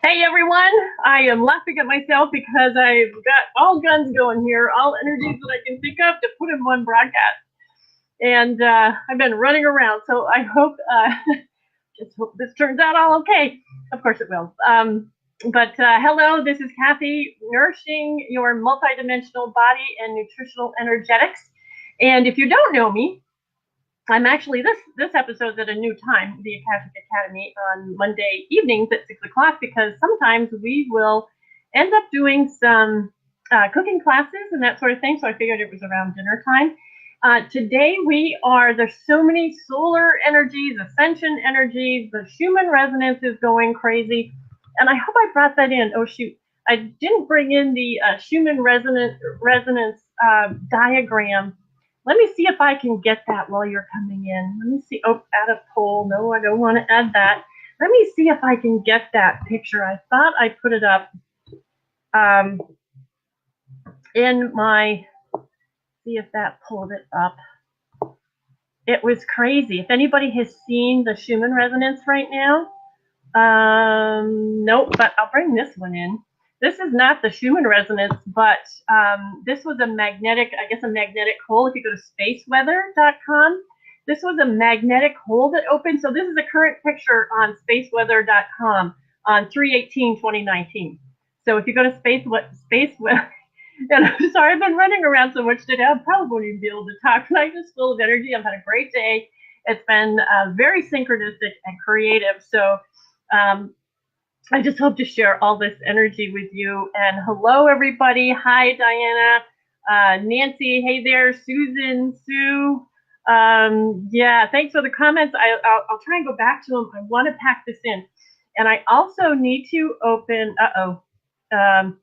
Hey everyone, I am laughing at myself because I've got all guns going here, all energies that I can think of to put in one broadcast. And I've been running around, so I hope just hope this turns out all okay. Of course it will. But hello, this is Kathy, nourishing your multidimensional body and nutritional energetics. And if you don't know me, I'm actually this episode's at a new time, the Akashic Academy, on Monday evenings at 6 o'clock, because sometimes we will end up doing some cooking classes and that sort of thing. So I figured it was around dinner time. Today there's so many solar energies, ascension energies, the Schumann resonance is going crazy, and I hope I brought that in. Oh shoot, I didn't bring in the Schumann resonance diagram. Let me see if I can get that while you're coming in. Let me see. Oh, add a poll. No, I don't want to add that. Let me see if I can get that picture. I thought I put it up in my, see if that pulled it up. It was crazy. If anybody has seen the Schumann resonance right now, nope, but I'll bring this one in. This is not the Schumann resonance, but this was a magnetic hole. If you go to spaceweather.com, this was a magnetic hole that opened. So this is a current picture on spaceweather.com on 3/18/2019. So if you go to spaceweather, and I'm sorry, I've been running around so much today, I probably won't even be able to talk. I'm just full of energy. I've had a great day. It's been very synchronistic and creative. So I just hope to share all this energy with you. And hello, everybody. Hi, Diana, Nancy. Hey there, Susan, Sue. Yeah, thanks for the comments. I'll try and go back to them. I want to pack this in. And I also need to open, I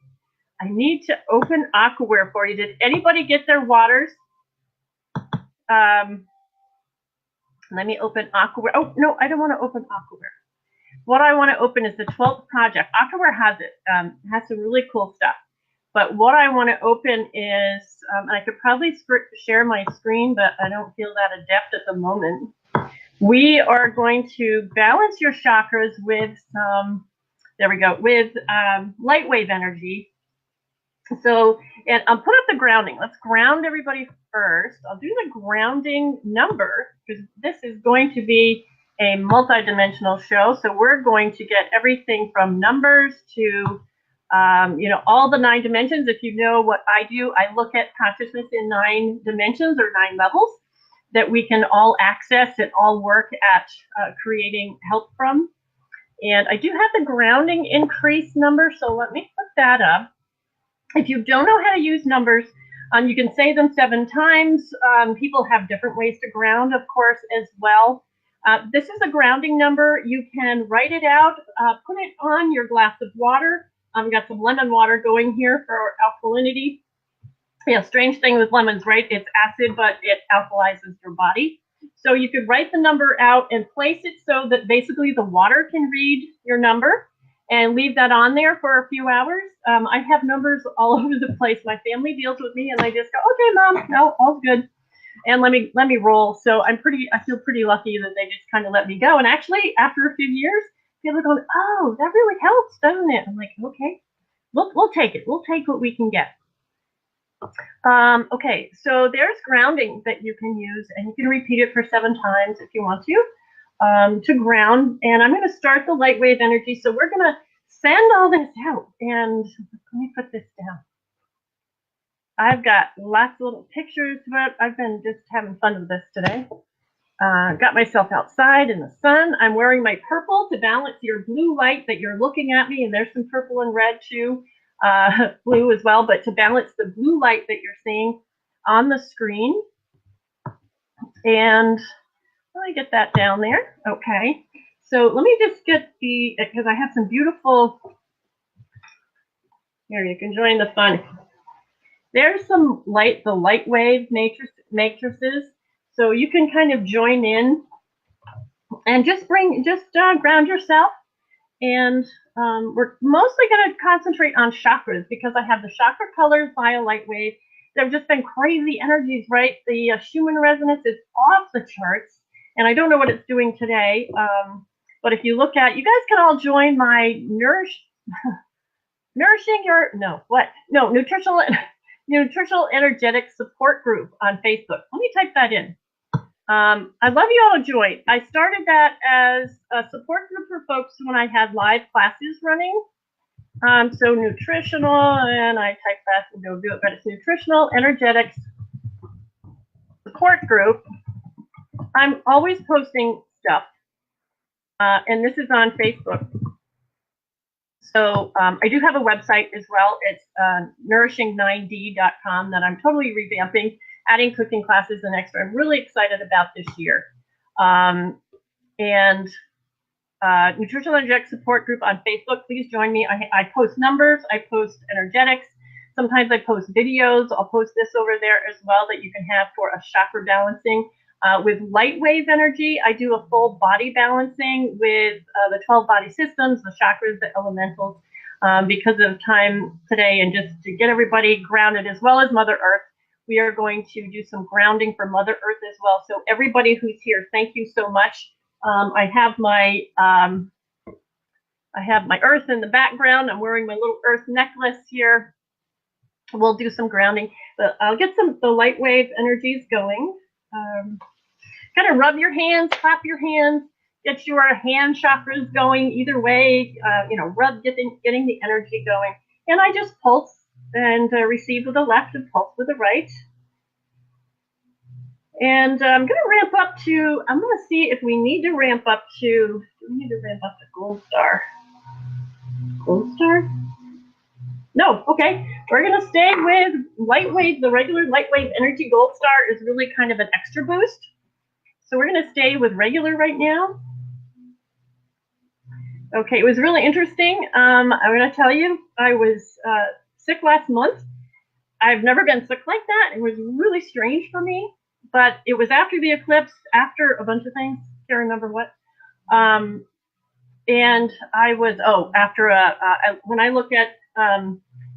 need to open Aquaware for you. Did anybody get their waters? Let me open Aquaware. Oh, no, I don't want to open Aquaware. What I want to open is the 12th project. Aquaware has it, has some really cool stuff. But what I want to open is, and I could probably share my screen, but I don't feel that adept at the moment. We are going to balance your chakras with some, there we go, with light wave energy. So, and I'll put up the grounding. Let's ground everybody first. I'll do the grounding number, because this is going to be a multi-dimensional show. So we're going to get everything from numbers to, all the 9 dimensions. If you know what I do, I look at consciousness in 9 dimensions or 9 levels that we can all access and all work at creating help from. And I do have the grounding increase number, so let me put that up. If you don't know how to use numbers, you can say them 7 times. People have different ways to ground, of course, as well. This is a grounding number. You can write it out, put it on your glass of water. I've got some lemon water going here for alkalinity. Yeah, strange thing with lemons, right? It's acid, but it alkalizes your body. So you could write the number out and place it so that basically the water can read your number, and leave that on there for a few hours. I have numbers all over the place. My family deals with me, and I just go, okay, Mom, no, all's good. And let me roll. So I feel pretty lucky that they just kind of let me go. And actually, after a few years, people are going, oh, that really helps, doesn't it? I'm like, okay, we'll take it. We'll take what we can get. Okay, so there's grounding that you can use, and you can repeat it for 7 times if you want to ground. And I'm going to start the light wave energy. So we're going to send all this out. And let me put this down. I've got lots of little pictures, but I've been just having fun with this today. Got myself outside in the sun. I'm wearing my purple to balance your blue light that you're looking at me, and there's some purple and red too, blue as well, but to balance the blue light that you're seeing on the screen. And let me get that down there. Okay, so let me just get because I have some beautiful, here, you can join the fun. There's some the light wave matrices, so you can kind of join in and just ground yourself. And we're mostly going to concentrate on chakras, because I have the chakra colors via light wave. There have just been crazy energies, right? The Schumann resonance is off the charts, and I don't know what it's doing today. But if you look at, you guys can all join my Nourishing your, no, what? No, nutritional energetic support group on Facebook. Let me type that in. I'd love you all to join. I started that as a support group for folks when I had live classes running. So nutritional, and I type that and go do it, but it's nutritional energetics support group. I'm always posting stuff, and this is on Facebook. So I do have a website as well. It's nourishing9d.com that I'm totally revamping, adding cooking classes and extra. I'm really excited about this year. Nutritional Energetic Support Group on Facebook. Please join me. I post numbers. I post energetics. Sometimes I post videos. I'll post this over there as well that you can have for a chakra balancing. With light wave energy, I do a full body balancing with the 12 body systems, the chakras, the elementals. Because of time today and just to get everybody grounded as well as Mother Earth, we are going to do some grounding for Mother Earth as well. So everybody who's here, thank you so much. I have my Earth in the background. I'm wearing my little Earth necklace here. We'll do some grounding, but I'll get the light wave energies going. Kind of rub your hands, clap your hands, get your hand chakras going either way. Rub, getting the energy going. And I just pulse and receive with the left and pulse with the right. And I'm going to ramp up to, I'm going to see if we need to ramp up to, do we need to ramp up to Gold Star? Gold Star? No, okay. We're going to stay with light wave. The regular light wave energy Gold Star is really kind of an extra boost. So we're going to stay with regular right now. Okay, it was really interesting. I'm going to tell you, I was sick last month. I've never been sick like that. It was really strange for me, but it was after the eclipse, after a bunch of things. Can't remember what. And I was, when I look at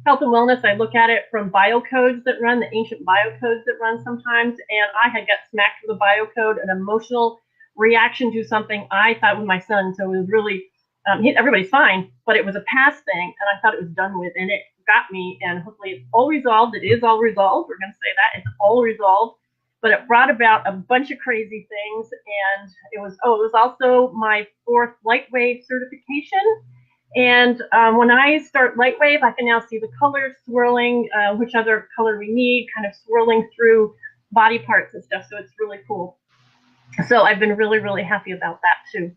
health and wellness, I look at it from biocodes that run, the ancient biocodes that run sometimes, and I had got smacked with a biocode, an emotional reaction to something I thought was my son. So it was really, everybody's fine, but it was a past thing, and I thought it was done with, and it got me, and hopefully it's all resolved. It is all resolved. We're going to say that. It's all resolved, but it brought about a bunch of crazy things, and it was also my 4th light wave certification. And when I start light wave, I can now see the colors swirling, which other color we need, kind of swirling through body parts and stuff. So it's really cool. So I've been really, really happy about that too.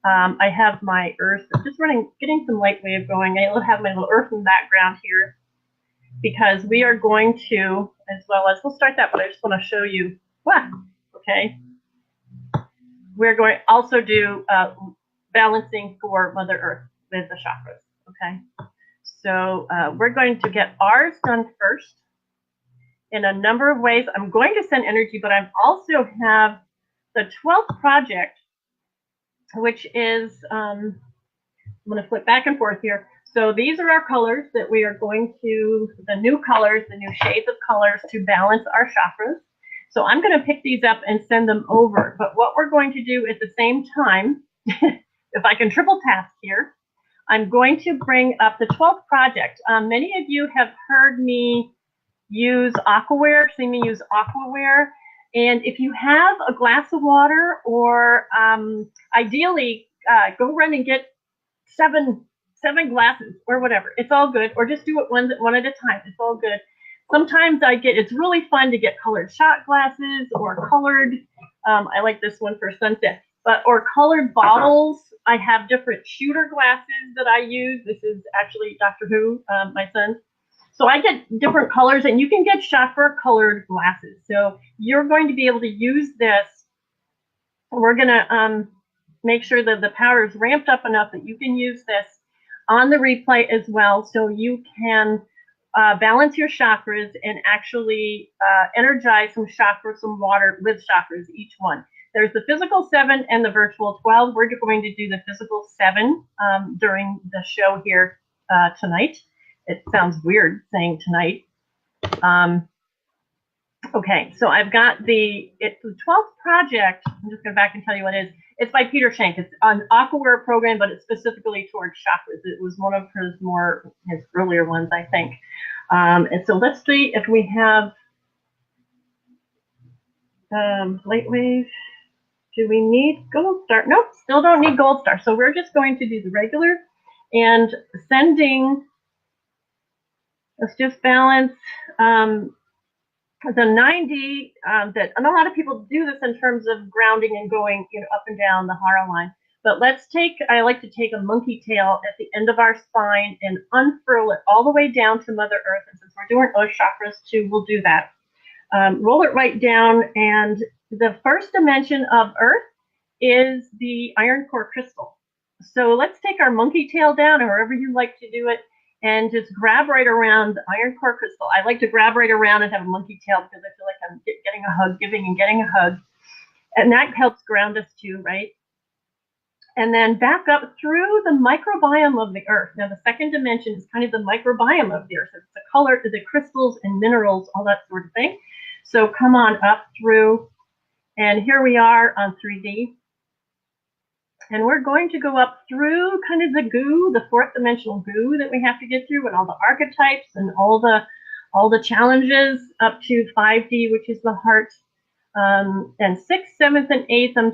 I have my Earth, just getting some light wave going. I have my little Earth in the background here because we are going to, as well as, we'll start that, but I just want to show you, okay. We're going to also do balancing for Mother Earth with the chakras, okay? So we're going to get ours done first in a number of ways. I'm going to send energy, but I also have the 12th project, which is, I'm going to flip back and forth here. So these are our colors that we are going to, the new colors, the new shades of colors to balance our chakras. So I'm going to pick these up and send them over. But what we're going to do at the same time, if I can triple task here, I'm going to bring up the 12th project. Many of you have heard me use Aquaware, seen me use Aquaware. And if you have a glass of water, or ideally, go run and get seven glasses or whatever. It's all good. Or just do it one at a time. It's all good. Sometimes it's really fun to get colored shot glasses or colored, I like this one for sunset, or colored bottles. I have different shooter glasses that I use. This is actually Dr. Who, my son. So I get different colors, and you can get chakra colored glasses. So you're going to be able to use this. We're going to make sure that the power is ramped up enough that you can use this on the replay as well, so you can balance your chakras and actually energize some chakras, some water with chakras, each one. There's the physical 7 and the virtual 12. We're going to do the physical 7 during the show here tonight. It sounds weird saying tonight. Okay, so I've got the 12th project. I'm just going to back and tell you what it is. It's by Peter Shank. It's an Aquaware program, but it's specifically towards chakras. It was one of his earlier ones, I think. And so let's see if we have light wave. Do we need gold star? Nope, still don't need gold star. So we're just going to do the regular and sending. Let's just balance the 90. That, and a lot of people do this in terms of grounding and going, up and down the Hara line. But I like to take a monkey tail at the end of our spine and unfurl it all the way down to Mother Earth. And since we're doing those chakras too, we'll do that. Roll it right down, and the first dimension of Earth is the iron core crystal. So let's take our monkey tail down, or however you like to do it, and just grab right around the iron core crystal. I like to grab right around and have a monkey tail because I feel like I'm getting a hug, giving and getting a hug. And that helps ground us too, right? And then back up through the microbiome of the Earth. Now, the second dimension is kind of the microbiome of the Earth. It's the color, the crystals and minerals, all that sort of thing. So come on up through, and here we are on 3D. And we're going to go up through kind of the goo, the fourth dimensional goo that we have to get through, and all the archetypes and all the challenges up to 5D, which is the heart. And 6th, 7th, and 8th, I'm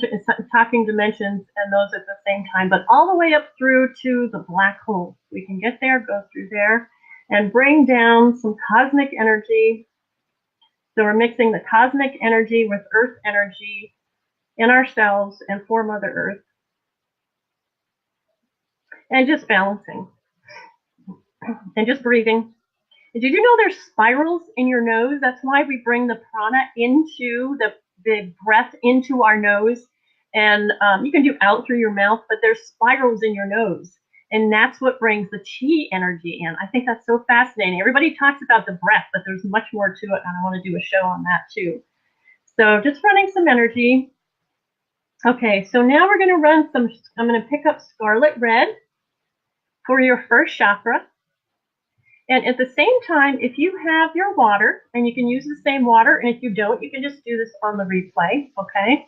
talking dimensions and those at the same time, but all the way up through to the black hole. We can get there, go through there, and bring down some cosmic energy. So we're mixing the cosmic energy with Earth energy in ourselves and for Mother Earth. And just balancing. And just breathing. And did you know there's spirals in your nose? That's why we bring the prana into the breath into our nose. And you can do out through your mouth, but there's spirals in your nose. And that's what brings the chi energy in. I think that's so fascinating. Everybody talks about the breath, but there's much more to it, and I want to do a show on that too. So just running some energy. Okay, so now we're going to run some, I'm going to pick up scarlet red for your first chakra. And at the same time, if you have your water, and you can use the same water, and if you don't, you can just do this on the replay, okay?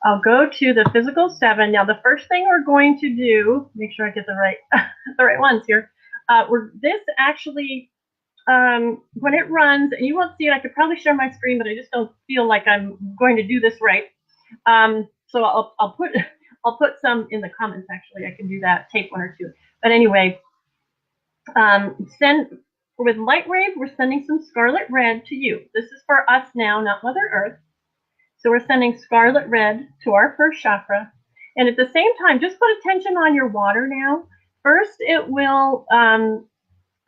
I'll go to the physical 7. Now, the first thing we're going to do, make sure I get the right the right ones here. This actually, when it runs, and you won't see it, I could probably share my screen, but I just don't feel like I'm going to do this right. So I'll put some in the comments. Actually, I can do that. Take 1 or 2. But anyway. With light wave, we're sending some scarlet red to you. This is for us now, not Mother Earth. So we're sending scarlet red to our first chakra. And at the same time, just put attention on your water now. First, it will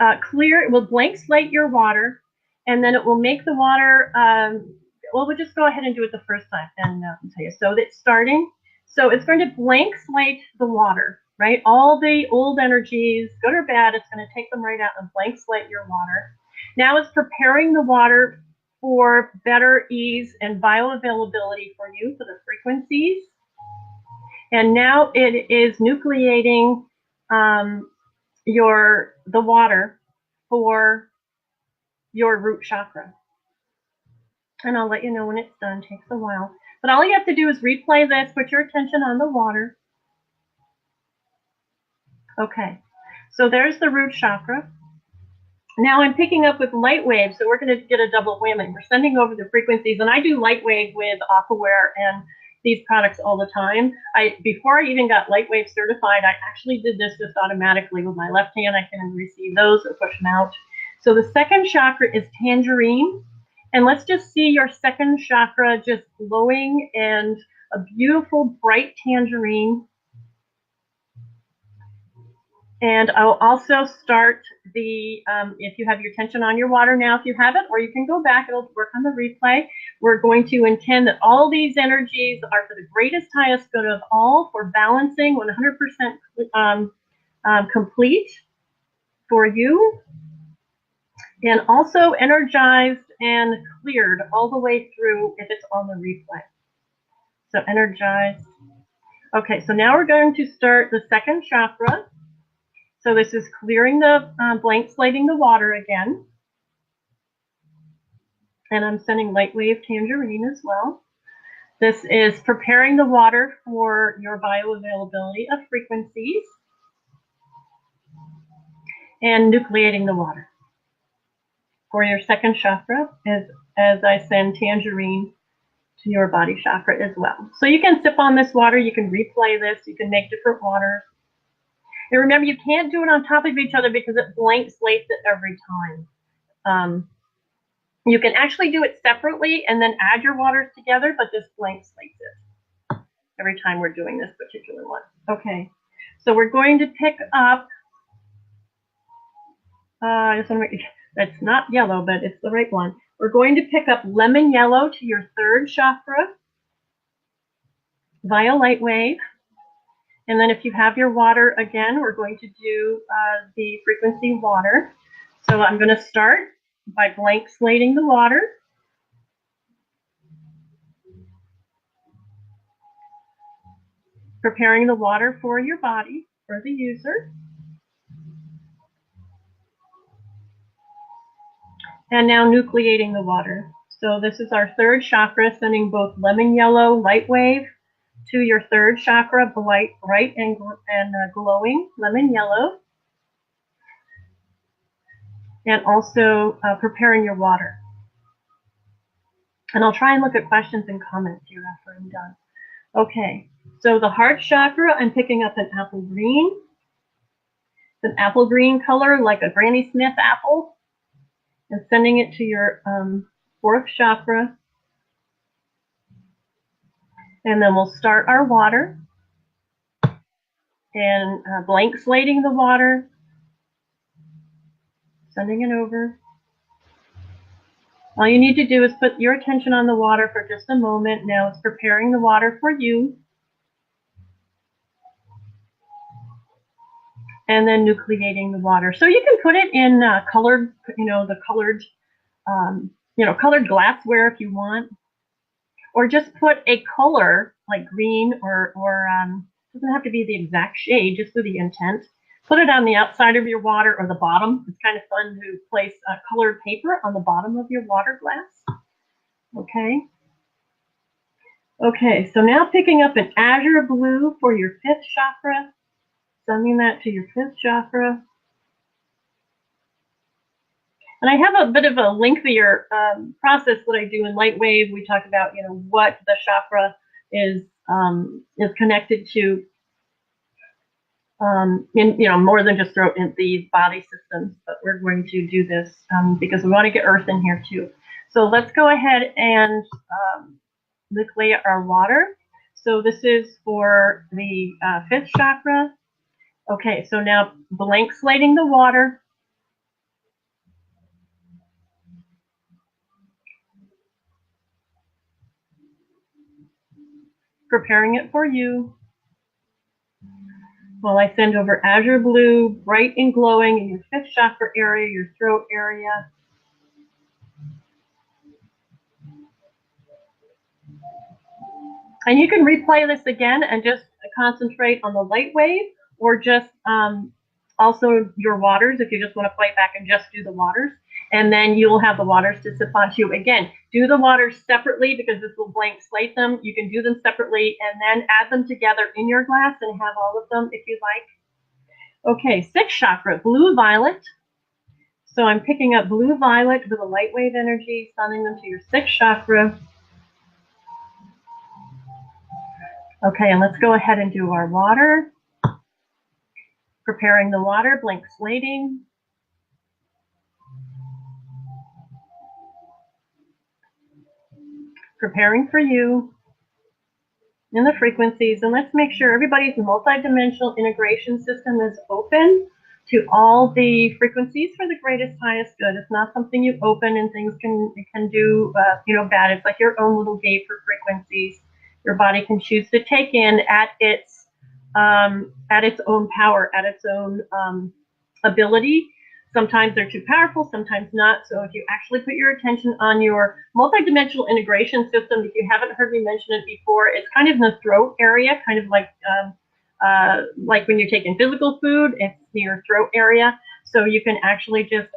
it will blank slate your water, and then it will make the water, well, we'll just go ahead and do it the first time and I'll tell you. So it's starting. So it's going to blank slate the water. Right? All the old energies, good or bad, it's going to take them right out and blank slate your water. Now it's preparing the water for better ease and bioavailability for you, for the frequencies. And now it is nucleating the water for your root chakra. And I'll let you know when it's done. It takes a while. But all you have to do is replay this, put your attention on the water. Okay, so there's the root chakra. Now I'm picking up with light wave, so we're going to get a double whammy. We're sending over the frequencies, and I do light wave with Aquaware and these products all the time. Before I even got light wave certified, I actually did this just automatically with my left hand. I can receive those or push them out. So the second chakra is tangerine, and let's just see your second chakra just glowing and a beautiful bright tangerine. And I'll also start the, if you have your attention on your water now, if you have it, or you can go back, it'll work on the replay. We're going to intend that all these energies are for the greatest, highest good of all, for balancing, 100% complete for you, and also energized and cleared all the way through if it's on the replay. So energized. Okay, so now we're going to start the second chakra. So this is clearing the, blank slating the water again. And I'm sending light wave tangerine as well. This is preparing the water for your bioavailability of frequencies and nucleating the water for your second chakra as I send tangerine to your body chakra as well. So you can sip on this water, you can replay this, you can make different waters. And remember, you can't do it on top of each other because it blank slates it every time. You can actually do it separately and then add your waters together, but this blank slates it every time we're doing this particular one. Okay, so we're going to pick up, I just want to make sure it's not yellow, but it's the right one. We're going to pick up lemon yellow to your third chakra via light wave. And then if you have your water again, we're going to do the frequency water. So I'm going to start by blank slating the water. Preparing the water for your body, for the user. And now nucleating the water. So this is our third chakra, sending both lemon yellow light wave to your third chakra, bright and glowing lemon yellow. And also preparing your water. And I'll try and look at questions and comments here after I'm done. Okay, so the heart chakra, I'm picking up an apple green. It's an apple green color, like a Granny Smith apple, and sending it to your fourth chakra. And then we'll start our water and blank slating the water, sending it over. All you need to do is put your attention on the water for just a moment. Now it's preparing the water for you. And then nucleating the water. So you can put it in colored, the colored, colored glassware if you want, or just put a color like green or doesn't have to be the exact shade, just for the intent. Put it on the outside of your water or the bottom. It's kind of fun to place colored paper on the bottom of your water glass. Okay. Okay, so now picking up an azure blue for your fifth chakra. Sending that to your fifth chakra. And I have a bit of a lengthier process that I do in light wave. We talk about, what the chakra is connected to, more than just throat and the body systems. But we're going to do this because we want to get earth in here too. So let's go ahead and nucleate our water. So this is for the fifth chakra. Okay, so now blank slating the water. Preparing it for you. While I send over azure blue, bright and glowing in your fifth chakra area, your throat area. And you can replay this again and just concentrate on the light wave, or just also your waters if you just want to play back and just do the waters. And then you will have the waters to sip onto you. Again, do the waters separately because this will blank slate them. You can do them separately and then add them together in your glass and have all of them if you like. Okay, sixth chakra, blue violet. So I'm picking up blue violet with a light wave energy, sending them to your sixth chakra. Okay, and let's go ahead and do our water. Preparing the water, blank slating. Preparing for you in the frequencies. And let's make sure everybody's multidimensional integration system is open to all the frequencies for the greatest, highest good. It's not something you open and things can do bad. It's like your own little gate for frequencies. Your body can choose to take in at its own power, at its own ability. Sometimes they're too powerful, sometimes not. So if you actually put your attention on your multidimensional integration system, if you haven't heard me mention it before, it's kind of in the throat area, kind of like when you're taking physical food, it's near your throat area. So you can actually just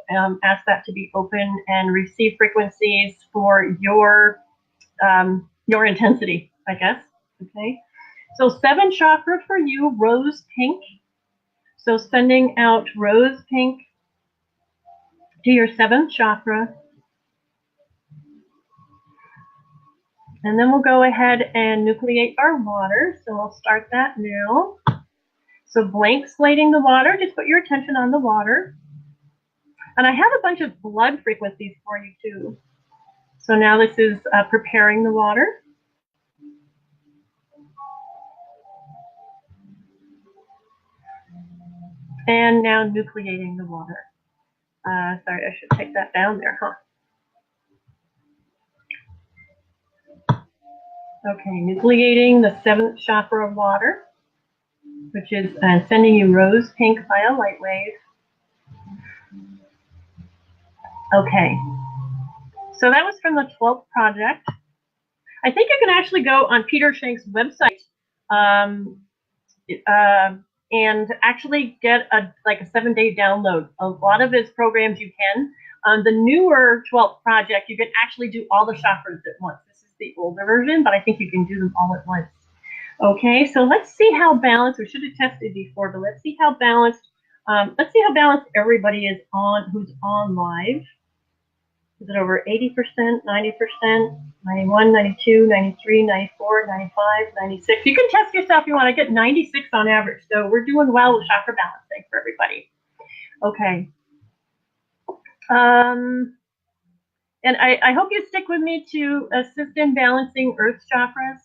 ask that to be open and receive frequencies for your intensity, I guess. Okay. So 7 chakra for you, rose pink. So sending out rose pink to your 7th chakra. And then we'll go ahead and nucleate our water. So I'll start that now. So blank slating the water, just put your attention on the water. And I have a bunch of blood frequencies for you too. So now this is preparing the water. And now nucleating the water. Sorry, I should take that down there, huh? Okay, nucleating the 7th chakra of water, which is sending you rose pink via light wave. Okay, so that was from the 12th project. I think you can actually go on Peter Shank's website and actually get a 7-day download. A lot of his programs you can. The newer 12th project, you can actually do all the chakras at once. This is the older version, but I think you can do them all at once. Okay, so let's see how balanced. We should have tested before, but let's see how balanced. Let's see how balanced everybody is on who's on live. Is it over 80%, 90%, 91, 92, 93, 94, 95, 96? You can test yourself if you want to get 96 on average. So we're doing well with chakra balancing for everybody. Okay. And I hope you stick with me to assist in balancing Earth's chakras.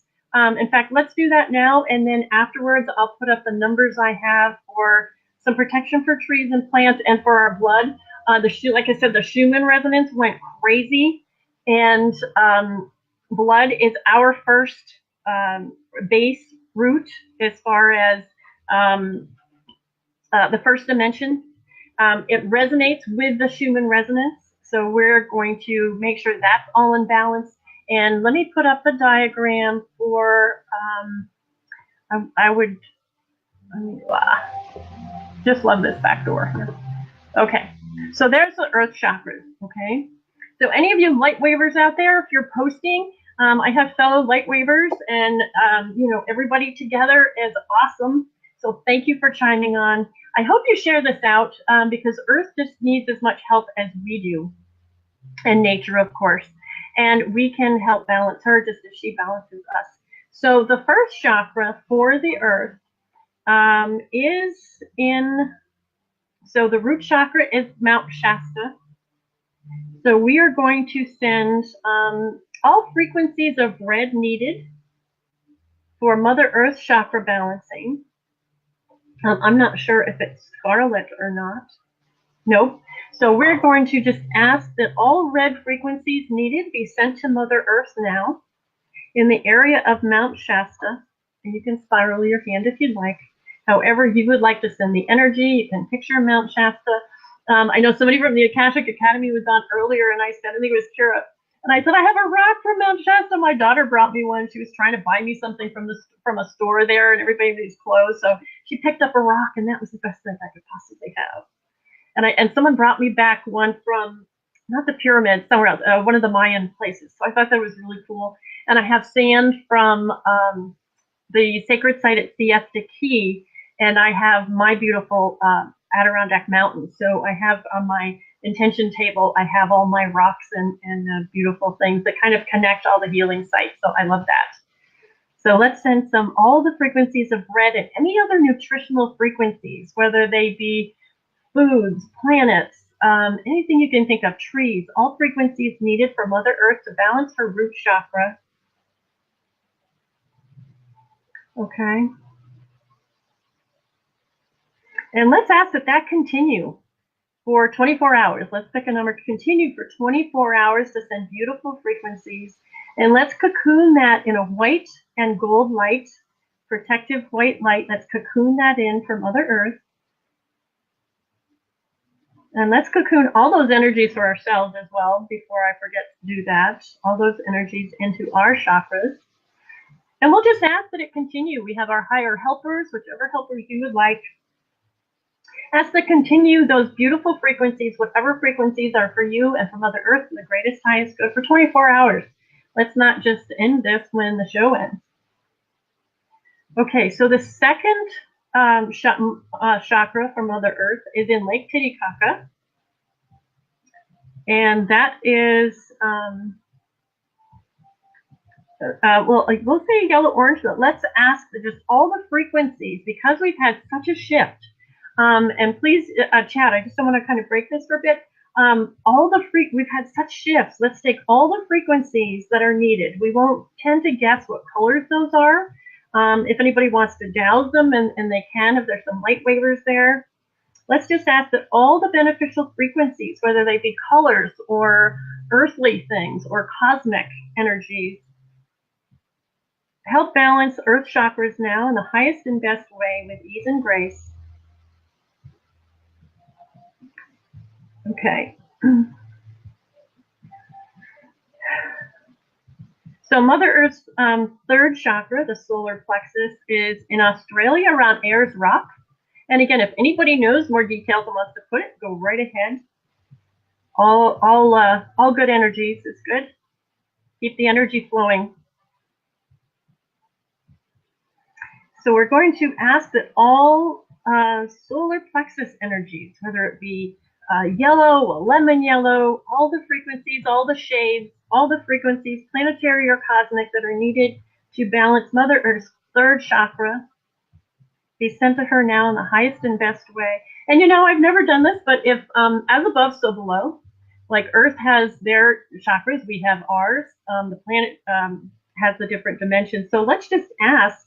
In fact, let's do that now, and then afterwards I'll put up the numbers I have for some protection for trees and plants and for our blood. Like I said, the Schumann resonance went crazy, and blood is our first base root as far as the first dimension. It resonates with the Schumann resonance. So we're going to make sure that's all in balance. And let me put up the diagram for, just love this back door. Okay, so there's the Earth chakras, okay? So any of you light wavers out there, if you're posting, I have fellow light wavers, and everybody together is awesome. So thank you for chiming on. I hope you share this out because Earth just needs as much help as we do, and nature, of course. And we can help balance her just as she balances us. So the first chakra for the Earth is in, so the root chakra is Mount Shasta. So we are going to send all frequencies of red needed for Mother Earth chakra balancing. I'm not sure if it's scarlet or not. Nope. So we're going to just ask that all red frequencies needed be sent to Mother Earth now in the area of Mount Shasta. And you can spiral your hand if you'd like. However you would like to send the energy, you can picture Mount Shasta. I know somebody from the Akashic Academy was on earlier, and I said, I think it was Kira, and I said, I have a rock from Mount Shasta. My daughter brought me one. She was trying to buy me something from a store there, and everybody needs clothes. So she picked up a rock, and that was the best thing I could possibly have. And someone brought me back one from, not the pyramids, somewhere else, one of the Mayan places. So I thought that was really cool. And I have sand from the sacred site at Siesta Key, and I have my beautiful Adirondack Mountains. So I have on my intention table, I have all my rocks and beautiful things that kind of connect all the healing sites. So I love that. So let's send all the frequencies of red and any other nutritional frequencies, whether they be foods, planets, anything you can think of, trees, all frequencies needed for Mother Earth to balance her root chakra. Okay. And let's ask that continue for 24 hours. Let's pick a number to continue for 24 hours to send beautiful frequencies. And let's cocoon that in a white and gold light, protective white light. Let's cocoon that in for Mother Earth. And let's cocoon all those energies for ourselves as well, before I forget to do that. All those energies into our chakras. And we'll just ask that it continue. We have our higher helpers, whichever helpers you would like. Ask to continue those beautiful frequencies, whatever frequencies are for you and for Mother Earth, the greatest, highest good for 24 hours. Let's not just end this when the show ends. Okay, so the second chakra for Mother Earth is in Lake Titicaca. And that is, well, like we'll say yellow-orange, but let's ask just all the frequencies, because we've had such a shift. And please, chat, I just don't want to kind of break this for a bit. We've had such shifts. Let's take all the frequencies that are needed. We won't tend to guess what colors those are. If anybody wants to douse them, and they can, if there's some light waivers there. Let's just ask that all the beneficial frequencies, whether they be colors or earthly things or cosmic energies, help balance Earth chakras now in the highest and best way with ease and grace. Okay. So Mother Earth's third chakra, the solar plexus, is in Australia around Ayers Rock. And again, if anybody knows more details and wants to put it, go right ahead. All good energies is good. Keep the energy flowing. So we're going to ask that all solar plexus energies, whether it be yellow or lemon yellow, all the frequencies, all the shades, all the frequencies, planetary or cosmic, that are needed to balance Mother Earth's third chakra, be sent to her now in the highest and best way. And you know, I've never done this, but if as above, so below, like Earth has their chakras, we have ours. The planet has the different dimensions. So let's just ask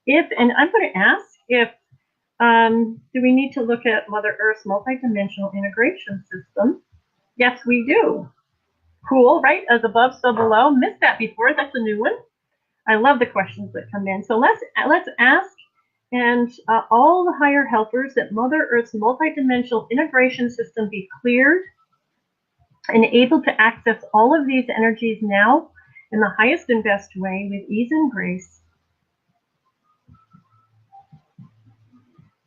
if, and I'm going to ask if, do we need to look at Mother Earth's multidimensional integration system? Yes, we do. Cool, right? As above, so below. Missed that before. That's a new one. I love the questions that come in. So let's ask, and all the higher helpers, that Mother Earth's multidimensional integration system be cleared and able to access all of these energies now in the highest and best way with ease and grace.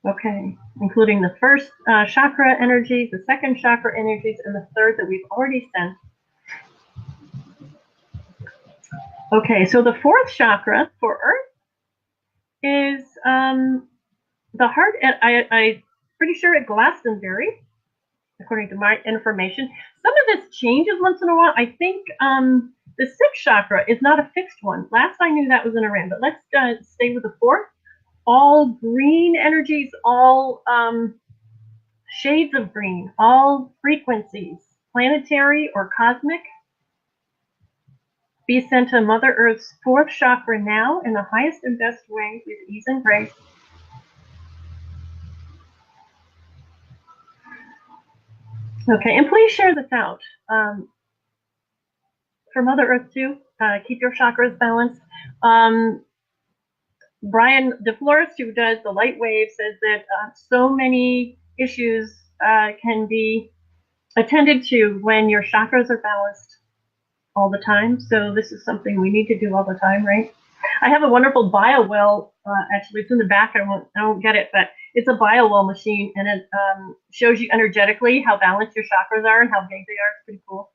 Okay, including the first chakra energies, the second chakra energies, and the third that we've already sent. Okay, so the fourth chakra for Earth is the heart. I'm pretty sure at Glastonbury, according to my information. Some of this changes once in a while. I think the sixth chakra is not a fixed one. Last I knew that was in Iran, but let's stay with the fourth. All green energies, all shades of green, all frequencies, planetary or cosmic, be sent to Mother Earth's fourth chakra now in the highest and best way with ease and grace. Okay, and please share this out. For Mother Earth too, keep your chakras balanced. Brian DeFlores, who does the light wave, says that so many issues can be attended to when your chakras are balanced all the time. So this is something we need to do all the time, right? I have a wonderful bio well. Actually, it's in the back. I won't get it, but it's a bio well machine, and it shows you energetically how balanced your chakras are and how big they are. It's pretty cool.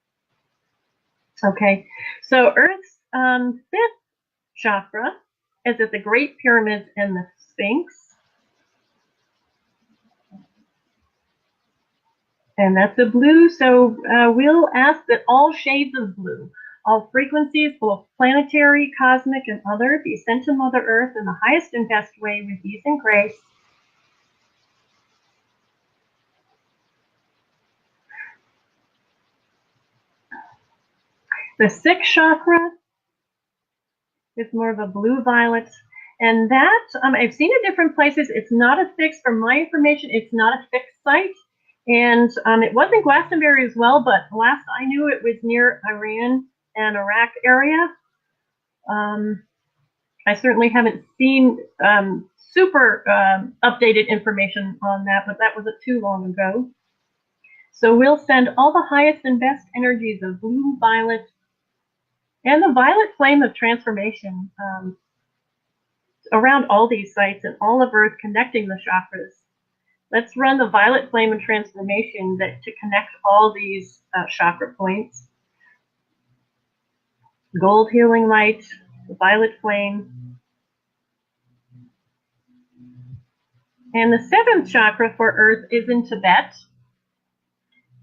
Okay, so Earth's fifth chakra is at the Great Pyramids and the Sphinx. And that's a blue, so we'll ask that all shades of blue, all frequencies, both planetary, cosmic, and other, be sent to Mother Earth in the highest and best way with ease and grace. The sixth chakra is more of a blue-violet. And that, I've seen it different places. It's not a fixed, from my information, it's not a fixed site. And it was in Glastonbury as well, but last I knew it was near Iran and Iraq area. I certainly haven't seen super updated information on that, but that wasn't too long ago. So we'll send all the highest and best energies of blue, violet, and the violet flame of transformation around all these sites and all of Earth, connecting the chakras Let's run the violet flame and transformation to connect all these chakra points. Gold healing light, the violet flame. And the 7th chakra for Earth is in Tibet.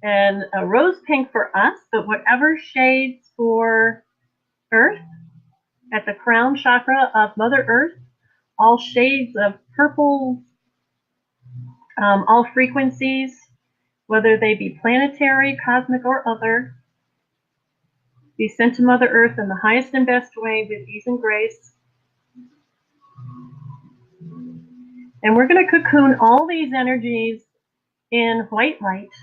And a rose pink for us, but whatever shades for Earth at the crown chakra of Mother Earth, all shades of purple, all frequencies, whether they be planetary, cosmic, or other, be sent to Mother Earth in the highest and best way with ease and grace. And we're going to cocoon all these energies in white light.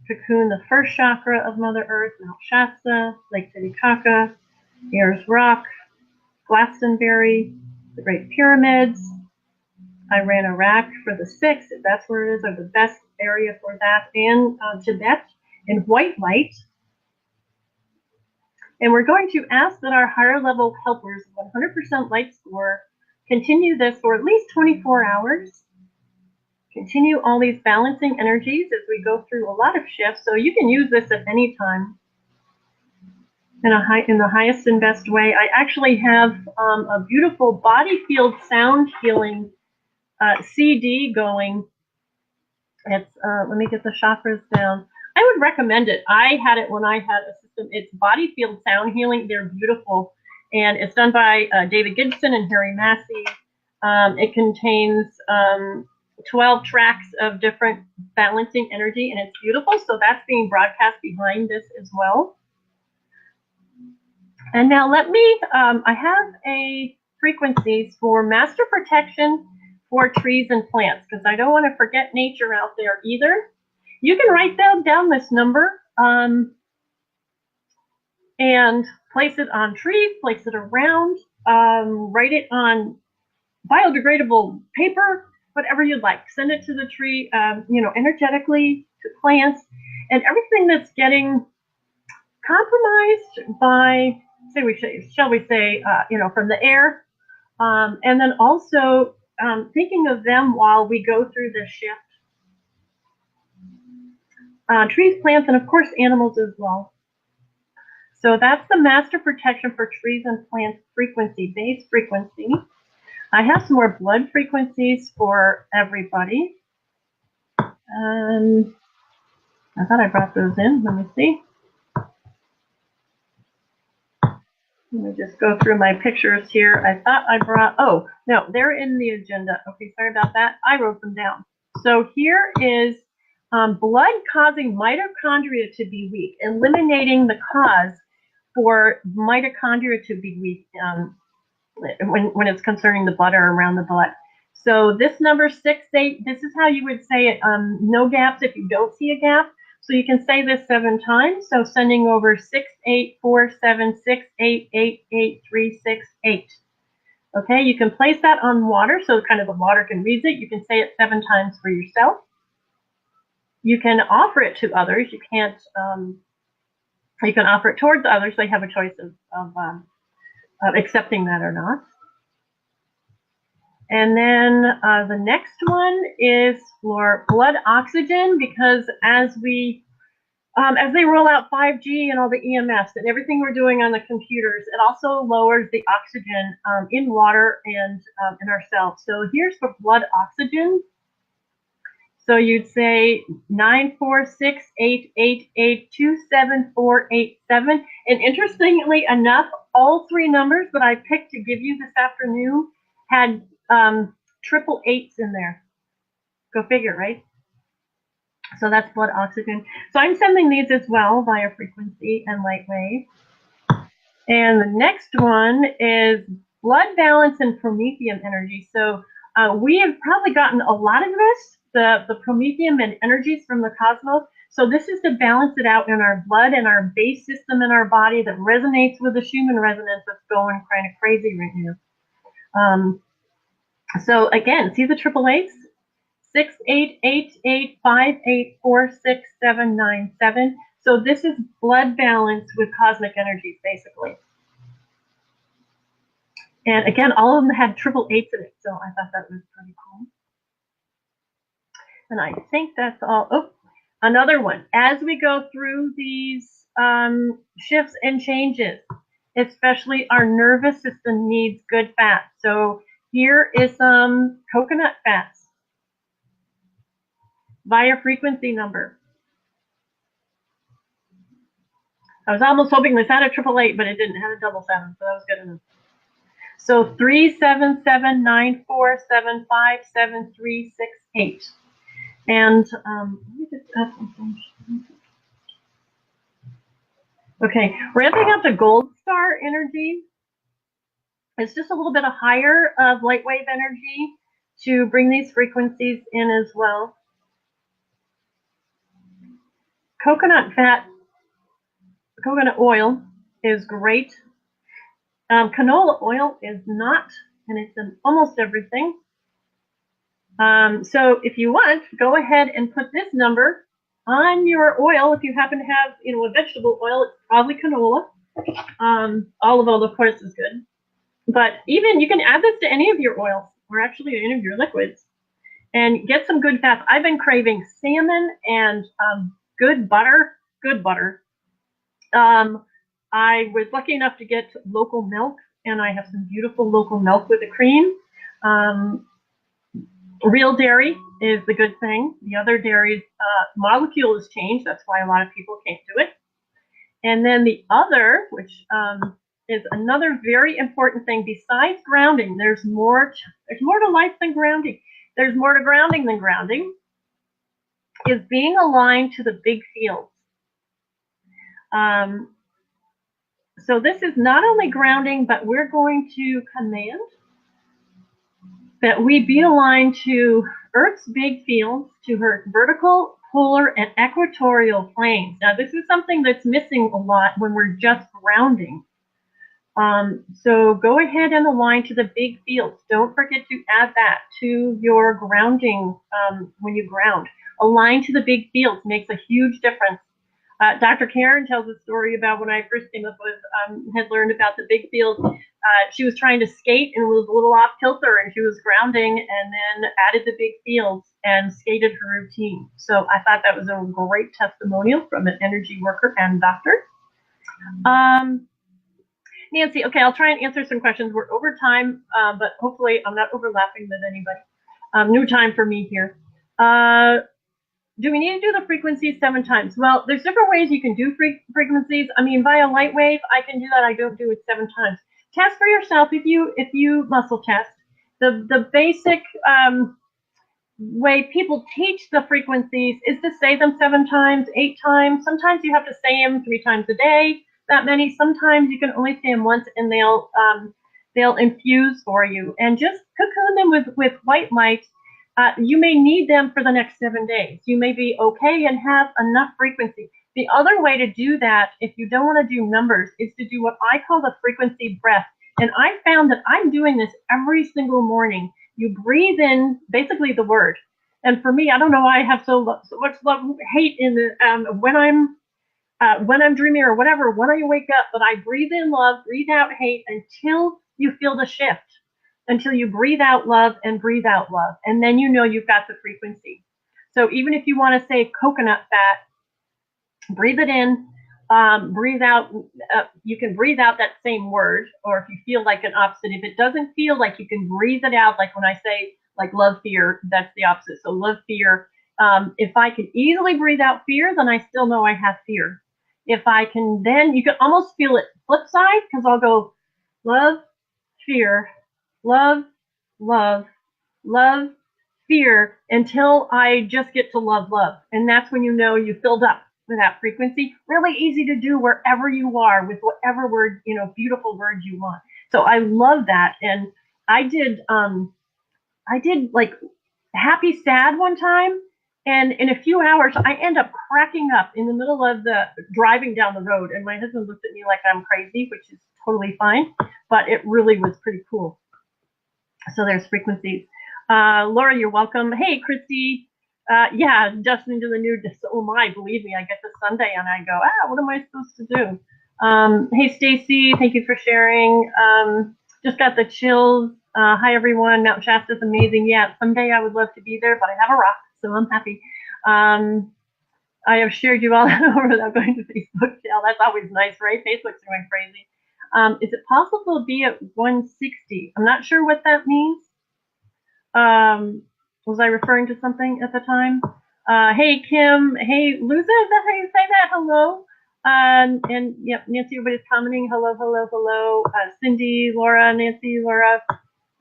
Cocoon the 1st chakra of Mother Earth, Mount Shasta, Lake Titicaca, Ayers Rock, Glastonbury, the Great Pyramids, Iran, Iraq for the 6th, if that's where it is, or the best area for that, and Tibet in white light. And we're going to ask that our higher level helpers, 100% light score, continue this for at least 24 hours. Continue all these balancing energies as we go through a lot of shifts. So you can use this at any time in the highest and best way. I actually have a beautiful body field sound healing CD going. It's let me get the chakras down. I would recommend it. I had it when I had a system. It's body field sound healing. They're beautiful, and it's done by David Gibson and Harry Massey. It contains 12 tracks of different balancing energy, and it's beautiful. So that's being broadcast behind this as well. And now let me, I have a frequencies for master protection for trees and plants, because I don't want to forget nature out there either. You can write down this number and place it on trees, place it around, write it on biodegradable paper, whatever you'd like. Send it to the tree, energetically to plants, and everything that's getting compromised by, shall we say, from the air, and then also thinking of them while we go through this shift. Trees, plants, and of course animals as well. So that's the master protection for trees and plants frequency, base frequency. I have some more blood frequencies for everybody. I thought I brought those in. Let me see. Let me just go through my pictures here. I thought I brought, oh, no, they're in the agenda. Okay, sorry about that. I wrote them down. So here is blood causing mitochondria to be weak, eliminating the cause for mitochondria to be weak when it's concerning the blood or around the blood. So this number 68, this is how you would say it, no gaps if you don't see a gap. So you can say this 7 times. So sending over 684768888368. Okay, you can place that on water so kind of the water can read it. You can say it 7 times for yourself. You can offer it to others. You can't. You can offer it towards others. They have a choice of accepting that or not. And then the next one is for blood oxygen, because as they roll out 5G and all the EMFs and everything we're doing on the computers, it also lowers the oxygen in water and in ourselves. So here's for blood oxygen. So you'd say 94688827487. And interestingly enough, all 3 numbers that I picked to give you this afternoon had triple 8s in there. Go figure, right? So that's blood oxygen. So I'm sending these as well via frequency and light wave. And the next one is blood balance and promethium energy. So we have probably gotten a lot of this, the promethium and energies from the cosmos. So this is to balance it out in our blood and our base system in our body that resonates with the Schumann resonance that's going kind of crazy right now. So again, see the triple 8s? 688858467797. So this is blood balance with cosmic energies, basically. And again, all of them had triple 8s in it, so I thought that was pretty cool. And I think that's all. Oh, another one. As we go through these shifts and changes, especially our nervous system needs good fat. So here is some coconut fats via frequency number. I was almost hoping this had a 888, but it didn't. It had a 777, so that was good enough. So 37794757368. And let me just add something. Okay, ramping up the gold star energy. It's just a little bit higher of light wave energy to bring these frequencies in as well. Coconut fat, coconut oil is great. Canola oil is not, and it's in almost everything. So if you want, go ahead and put this number on your oil. If you happen to have, a vegetable oil, it's probably canola. Olive oil, of course, is good. But even you can add this to any of your oils, or actually any of your liquids, and get some good fats. I've been craving salmon and good butter. Good butter. I was lucky enough to get local milk, and I have some beautiful local milk with the cream. Real dairy is the good thing. The other dairy's molecule has changed. That's why a lot of people can't do it. And then the other, which is another very important thing, besides grounding, there's more to life than grounding. There's more to grounding than grounding, is being aligned to the big fields. So this is not only grounding, but we're going to command that we be aligned to Earth's big fields, to her vertical, polar, and equatorial planes. Now, this is something that's missing a lot when we're just grounding. So go ahead and align to the big fields. Don't forget to add that to your grounding when you ground. Align to the big fields makes a huge difference. Dr. Karen tells a story about when I first came up with, had learned about the big fields. She was trying to skate and was a little off kilter, and she was grounding and then added the big fields and skated her routine. So I thought that was a great testimonial from an energy worker and doctor. Nancy, okay, I'll try and answer some questions. We're over time, but hopefully I'm not overlapping with anybody. New time for me here. Do we need to do the frequencies 7 times? Well, there's different ways you can do frequencies. I mean, via light wave, I can do that. I don't do it 7 times. Test for yourself if you muscle test. The basic way people teach the frequencies is to say them 7 times, 8 times. Sometimes you have to say them 3 times a day, that many. Sometimes you can only say them once, and they'll infuse for you. And just cocoon them with white light. You may need them for the next 7 days. You may be okay and have enough frequency. The other way to do that, if you don't want to do numbers, is to do what I call the frequency breath. And I found that I'm doing this every single morning. You breathe in basically the word. And for me, I don't know why I have so much love, hate in the when I'm dreaming or whatever, when I wake up, but I breathe in love, breathe out hate until you feel the shift. Until you breathe out love and breathe out love. And then you know you've got the frequency. So even if you want to say coconut fat, breathe it in, breathe out. You can breathe out that same word, or if you feel like an opposite. If it doesn't feel like you can breathe it out, like when I say like love, fear, that's the opposite. So love, fear. If I can easily breathe out fear, then I still know I have fear. If I can, then you can almost feel it flip side, because I'll go love, fear, love, love, love, fear, until I just get to love, love. And that's when you know you filled up with that frequency. Really easy to do wherever you are with whatever word, beautiful word you want. So I love that. And I did like happy, sad one time. And in a few hours, I end up cracking up in the middle of the driving down the road. And my husband looked at me like I'm crazy, which is totally fine. But it really was pretty cool. So there's frequencies. Laura, you're welcome. Hey, Christy. Yeah, Dustin to the new. Oh my, believe me, I get to Sunday and I go, what am I supposed to do? Hey, Stacy, thank you for sharing. Just got the chills. Hi, everyone. Mount Shasta's amazing. Yeah, someday I would love to be there, but I have a rock, so I'm happy. I have shared you all over without going to Facebook jail. That's always nice, right? Facebook's going crazy. Is it possible to be at 160? I'm not sure what that means. Was I referring to something at the time? Hey, Kim. Hey, Luza, is that how you say that? Hello. And yep, Nancy, everybody's commenting. Hello, hello, hello. Cindy, Laura, Nancy, Laura.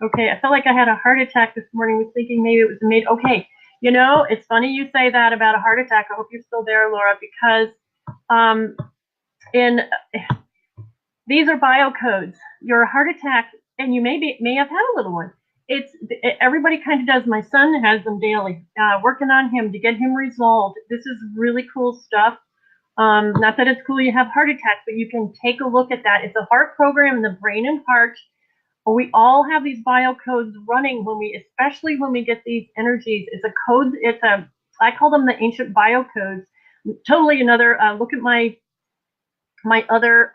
Okay, I felt like I had a heart attack this morning. Was thinking maybe it was a maid. Okay, you know, it's funny you say that about a heart attack. I hope you're still there, Laura, because these are biocodes. Your heart attack, and you may have had a little one. Everybody kind of does. My son has them daily. Working on him to get him resolved. This is really cool stuff. Not that it's cool you have heart attacks, but you can take a look at that. It's a heart program in the brain and heart. We all have these biocodes running especially when we get these energies. It's a code. I call them the ancient biocodes. Totally another look at my other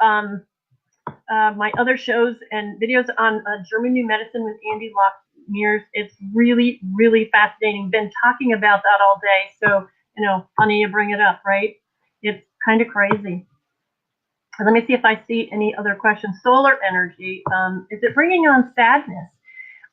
shows and videos on German New Medicine with Andy Lockmears. It's really, really fascinating. Been talking about that all day. So, you know, funny you bring it up, right? It's kind of crazy. Let me see if I see any other questions. Solar energy. Is it bringing on sadness?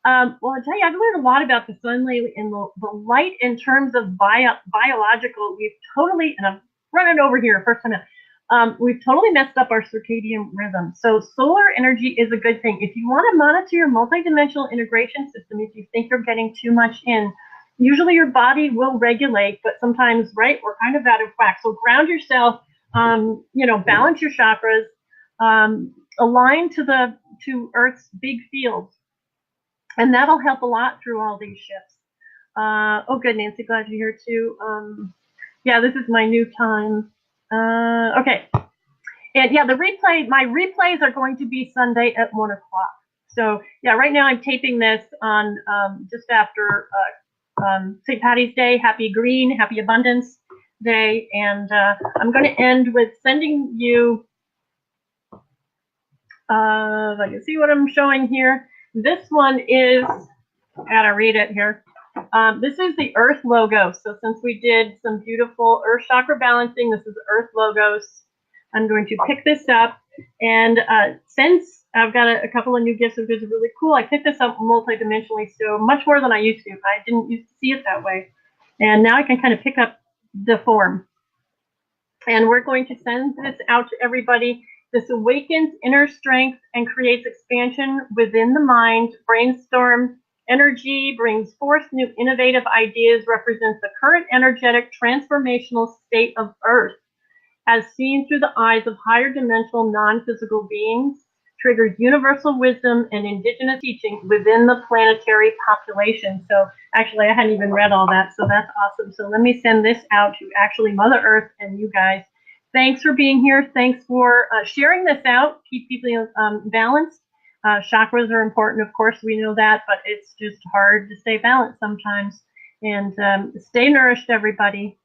Well, I'll tell you, I've learned a lot about the sun lately, and the light in terms of biological, we've totally, and I'm running over here first time out, we've totally messed up our circadian rhythm. So solar energy is a good thing. If you want to monitor your multidimensional integration system, if you think you're getting too much in, usually your body will regulate, but sometimes, right, we're kind of out of whack. So ground yourself, you know, balance your chakras, align to Earth's big fields. And that'll help a lot through all these shifts. Oh, good, Nancy, glad you're here too. Yeah, this is my new time. Okay. And yeah, my replays are going to be Sunday at 1 o'clock. So yeah, right now I'm taping this on just after St. Patty's Day. Happy Green, Happy Abundance Day. And I'm going to end with sending you, if I can see what I'm showing here. This one is, I gotta read it here. This is the Earth Logos. So since we did some beautiful Earth chakra balancing, this is Earth Logos. I'm going to pick this up, and since I've got a couple of new gifts, which is really cool, I picked this up multidimensionally, so much more than I used to. I didn't used to see it that way, and now I can kind of pick up the form. And we're going to send this out to everybody. This awakens inner strength and creates expansion within the mind. Brainstorm energy brings forth new innovative ideas, represents the current energetic transformational state of Earth, as seen through the eyes of higher dimensional non-physical beings, triggers universal wisdom and indigenous teaching within the planetary population. So actually, I hadn't even read all that, so that's awesome. So let me send this out to actually Mother Earth and you guys. Thanks for being here. Thanks for sharing this out. Keep people balanced. Chakras are important, of course, we know that, but it's just hard to stay balanced sometimes. And stay nourished, everybody.